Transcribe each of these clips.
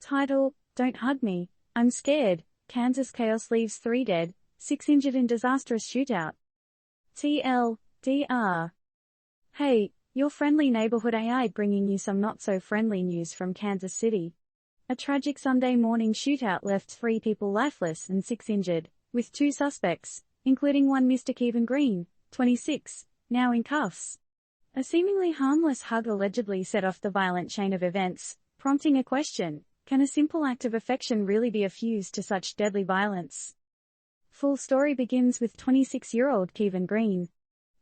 Title: Don't Hug Me, I'm Scared. Kansas chaos leaves 3 dead, 6 injured in disastrous shootout. TLDR. Hey, your friendly neighborhood AI bringing you some not-so-friendly news from Kansas City. A tragic Sunday morning shootout left 3 people lifeless and 6 injured, with 2 suspects, including one Mr. Kevin Green, 26, now in cuffs. A seemingly harmless hug allegedly set off the violent chain of events, prompting a question: can a simple act of affection really be a fuse to such deadly violence? Full story begins with 26-year-old Kevin Green.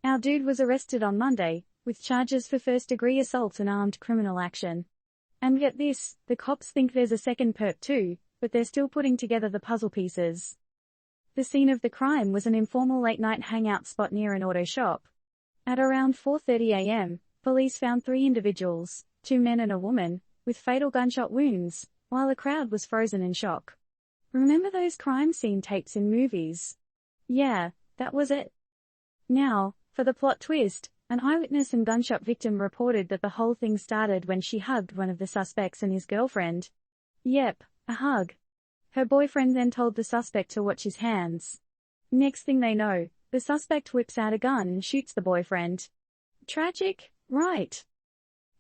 Our dude was arrested on Monday, with charges for first-degree assault and armed criminal action. And get this, the cops think there's a second perp too, but they're still putting together the puzzle pieces. The scene of the crime was an informal late-night hangout spot near an auto shop. At around 4:30 a.m., police found 3 individuals, 2 men and a woman, with fatal gunshot wounds, while the crowd was frozen in shock. Remember those crime scene tapes in movies? Yeah, that was it. Now, for the plot twist, an eyewitness and gunshot victim reported that the whole thing started when she hugged one of the suspects and his girlfriend. Yep, a hug. Her boyfriend then told the suspect to watch his hands. Next thing they know, the suspect whips out a gun and shoots the boyfriend. Tragic, right?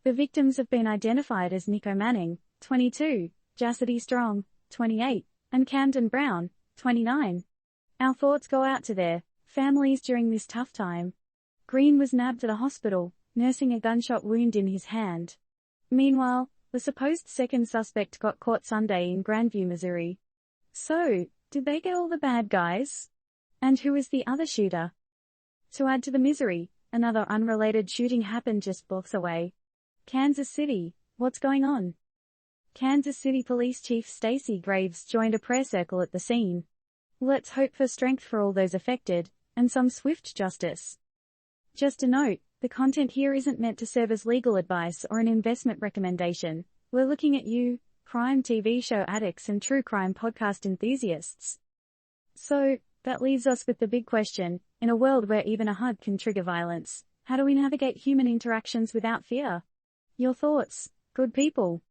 The victims have been identified as Nico Manning, 22, Jassity Strong, 28, and Camden Brown, 29. Our thoughts go out to their families during this tough time. Green was nabbed at a hospital, nursing a gunshot wound in his hand. Meanwhile, the supposed second suspect got caught Sunday in Grandview, Missouri. So, did they get all the bad guys? And who is the other shooter? To add to the misery, another unrelated shooting happened just blocks away. Kansas City, what's going on? Kansas City Police Chief Stacey Graves joined a prayer circle at the scene. Let's hope for strength for all those affected, and some swift justice. Just a note, the content here isn't meant to serve as legal advice or an investment recommendation. We're looking at you, crime TV show addicts and true crime podcast enthusiasts. So, that leaves us with the big question: in a world where even a hug can trigger violence, how do we navigate human interactions without fear? Your thoughts, good people?